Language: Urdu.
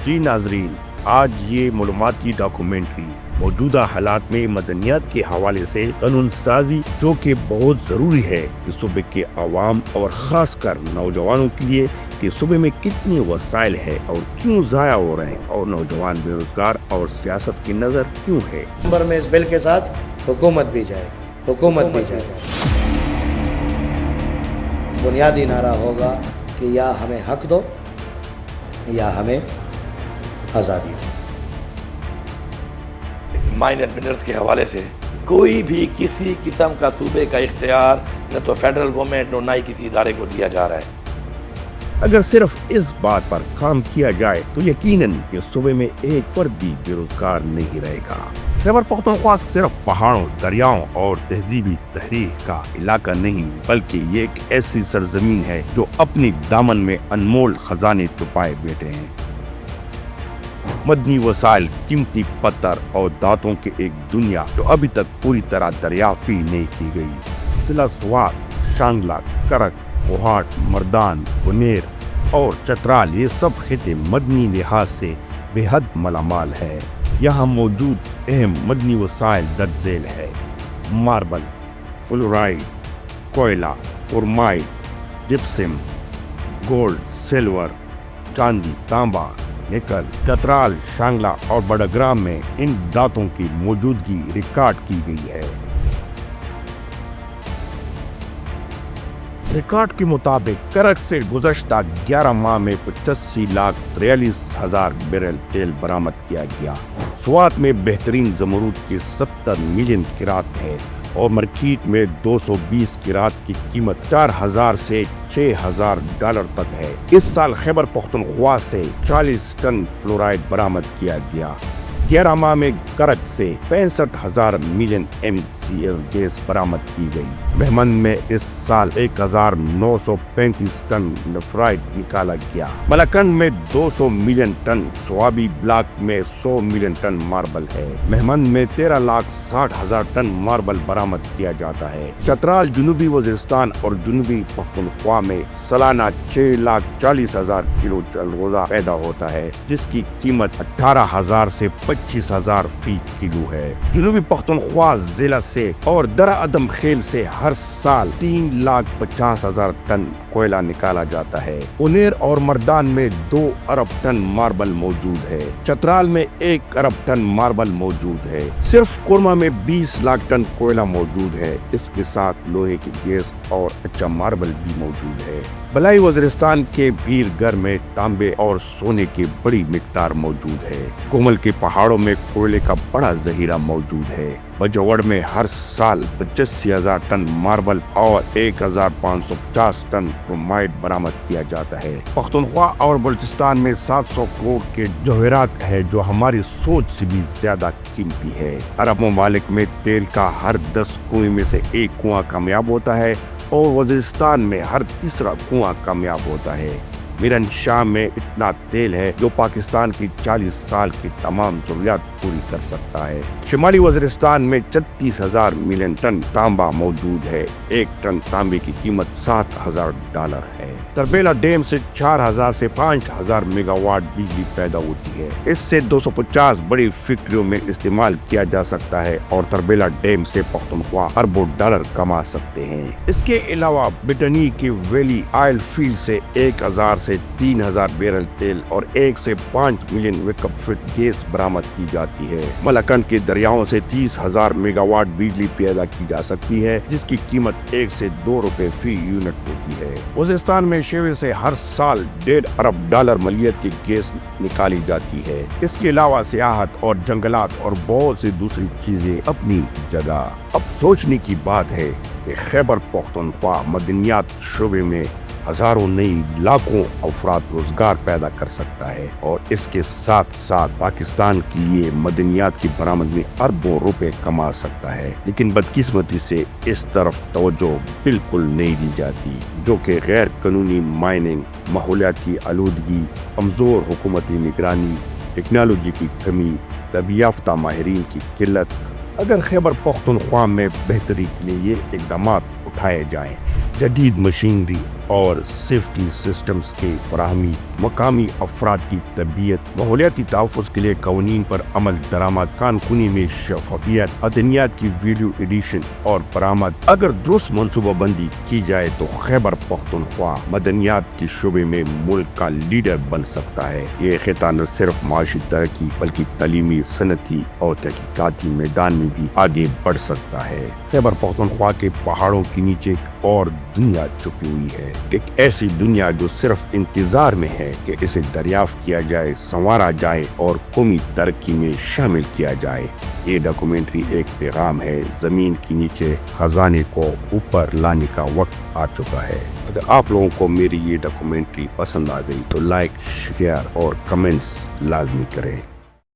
جی ناظرین، آج یہ معلوماتی ڈاکومنٹری موجودہ حالات میں مدنیات کے حوالے سے قانون سازی جو کہ بہت ضروری ہے کہ صوبے کے عوام اور خاص کر نوجوانوں کے لیے کہ صوبے میں کتنے وسائل ہیں اور کیوں ضائع ہو رہے ہیں اور نوجوان بے روزگار اور سیاست کی نظر کیوں ہے۔ نمبر میں اس بل کے ساتھ حکومت بھی جائے گا۔ بنیادی نعرہ ہوگا کہ یا ہمیں حق دو یا ہمیں آزادی دو۔ مائن اینڈ منرلز کے حوالے سے کوئی بھی کسی قسم کا صوبے کا اختیار نہ تو فیڈرل گورنمنٹ اور نہ ہی کسی ادارے کو دیا جا رہا ہے۔ اگر صرف اس بات پر کام کیا جائے تو یقیناً کہ صوبے میں ایک فرد بھی بے روزگار نہیں رہے گا۔ خیبر پختونخوا صرف پہاڑوں، دریاؤں اور تہذیبی تحریک کا علاقہ نہیں بلکہ یہ ایک ایسی سرزمین ہے جو اپنی دامن میں انمول خزانے چھپائے بیٹھے ہیں۔ مدنی وسائل، قیمتی پتھر اور دانتوں کی ایک دنیا جو ابھی تک پوری طرح دریافت نہیں کی گئی۔ ضلع سوات، شانگلہ، کرک، کوہاٹ، مردان، بنیر اور چترال یہ سب خطے مدنی لحاظ سے بے حد مالامال ہے۔ یہاں موجود اہم مدنی وسائل درج ذیل ہے: ماربل، فلورائڈ، کوئلہ، کرومائٹ، جپسم، گولڈ، سلور، چاندی، تانبا، نکل۔ چترال، شانگلہ اور بڑگرام میں ان دھاتوں کی موجودگی ریکارڈ کی گئی ہے۔ ریکارڈ کے مطابق کرک سے گزشتہ 11 ماہ میں 85,43,000 بیرل تیل برآمد کیا گیا۔ سوات میں بہترین زمرد کی 70 ملین کیرات ہے اور مارکیٹ میں 220 کیرات کی قیمت $4,000 سے $6,000 تک ہے۔ اس سال خیبر پختونخوا سے 40 ٹن فلورائڈ برآمد کیا گیا۔ 11 ماہ میں کرک سے 65,000 ملین MCF گیس برآمد کی گئی۔ مہمن میں اس سال 1,935 ٹن نیفرائٹ نکالا گیا۔ ملاکنڈ میں 200 ملین ٹن سوابی، بلاک میں 100 ملین ٹن ماربل ہے۔ مہمن میں 13,60,000 ٹن ماربل برآمد کیا جاتا ہے۔ چترال، جنوبی وزیرستان اور جنوبی پختونخوا میں سالانہ 6,40,000 کلو چلغوزہ پیدا ہوتا ہے جس کی قیمت 18,000 سے 25,000 فی کلو ہے۔ جنوبی پختونخوا ضلع سے اور درہ ادم خیل سے ہر سال 3,50,000 ٹن کوئلہ نکالا جاتا ہے۔ انیر اور مردان میں 2 ارب ٹن ماربل موجود ہے۔ چترال میں 1 ارب ٹن ماربل موجود ہے۔ صرف کورما میں 20 لاکھ ٹن کوئلہ موجود ہے۔ اس کے ساتھ لوہے کی گیس اور اچھا ماربل بھی موجود ہے۔ بلائی وزیرستان کے پیر گھر میں تانبے اور سونے کی بڑی مقدار موجود ہے۔ گومل کے پہاڑوں میں کوئلے کا بڑا ذخیرہ موجود ہے۔ بجوڑ میں ہر سال 85,000 ٹن ماربل اور 1,550 ٹن کرومائٹ برآمد کیا جاتا ہے۔ پختونخوا اور بلوچستان میں 700 کروڑ کے جواہرات ہے جو ہماری سوچ سے بھی زیادہ قیمتی ہے۔ عرب ممالک میں تیل کا ہر 10 کنویں میں سے 1 کنواں کامیاب ہوتا ہے اور وزیرستان میں ہر تیسرا کنواں کامیاب ہوتا ہے۔ میرن شاہ میں اتنا تیل ہے جو پاکستان کی 40 سال کی تمام ضروریات پوری کر سکتا ہے۔ شمالی وزیرستان میں 36,000 ملین ٹن تانبا موجود ہے۔ 1 ٹن تانبے کی قیمت $7,000 ہے۔ تربیلا ڈیم سے 4,000 سے 5,000 میگا واٹ بجلی پیدا ہوتی ہے۔ اس سے 250 بڑی فیکٹریوں میں استعمال کیا جا سکتا ہے اور تربیلا ڈیم سے پختونخوا اربوں ڈالر کما سکتے ہیں۔ اس کے علاوہ بٹنی کی ویلی آئل فیلڈ سے 1,000 سے 3,000 بیرل تیل اور 1 سے 5 ملین ویکپ فٹ گیس برآمد کی جاتی ہے۔ ملاکنڈ کے دریاؤں سے 30,000 میگا واٹ بجلی پیدا کی جا سکتی ہے جس کی قیمت 1 سے 2 روپے فی یونٹ ہوتی ہے۔ وزیرستان میں شیوے سے ہر سال $1.5 ارب مالیت کی گیس نکالی جاتی ہے۔ اس کے علاوہ سیاحت اور جنگلات اور بہت سی دوسری چیزیں اپنی جگہ۔ اب سوچنے کی بات ہے کہ خیبر پختونخوا مدنیات شعبے میں ہزاروں نئی لاکھوں افراد روزگار پیدا کر سکتا ہے اور اس کے ساتھ ساتھ پاکستان کے لیے مدنیات کی برآمد میں اربوں روپے کما سکتا ہے، لیکن بدقسمتی سے اس طرف توجہ بالکل نہیں دی جاتی، جو کہ غیر قانونی مائننگ، ماحولیاتی آلودگی، کمزور حکومتی نگرانی، ٹیکنالوجی کی کمی، تربیت یافتہ ماہرین کی قلت۔ اگر خیبر پختونخوا میں بہتری کے لیے یہ اقدامات اٹھائے جائیں، جدید مشینری، اور سیفٹی سسٹمز کی فراہمی، مقامی افراد کی تربیت، ماحولیاتی تحفظ کے لیے قوانین پر عمل درآمد، کان کنی میں شفافیت، ادنیات کی ویڈیو ایڈیشن اور برآمد۔ اگر درست منصوبہ بندی کی جائے تو خیبر پختونخوا مدنیات کے شعبے میں ملک کا لیڈر بن سکتا ہے۔ یہ خطہ نہ صرف معاشی ترقی بلکہ تعلیمی، صنعتی اور تحقیقاتی میدان میں بھی آگے بڑھ سکتا ہے۔ خیبر پختونخوا کے پہاڑوں کے نیچے ایک اور دنیا چھپی ہوئی ہے، ایک ایسی دنیا جو صرف انتظار میں ہے کہ اسے دریافت کیا جائے، سنوارا جائے اور قومی ترقی میں شامل کیا جائے۔ یہ ڈاکومنٹری ایک پیغام ہے، زمین کے نیچے خزانے کو اوپر لانے کا وقت آ چکا ہے۔ اگر آپ لوگوں کو میری یہ ڈاکومنٹری پسند آ گئی تو لائک، شیئر اور کمنٹس لازمی کریں۔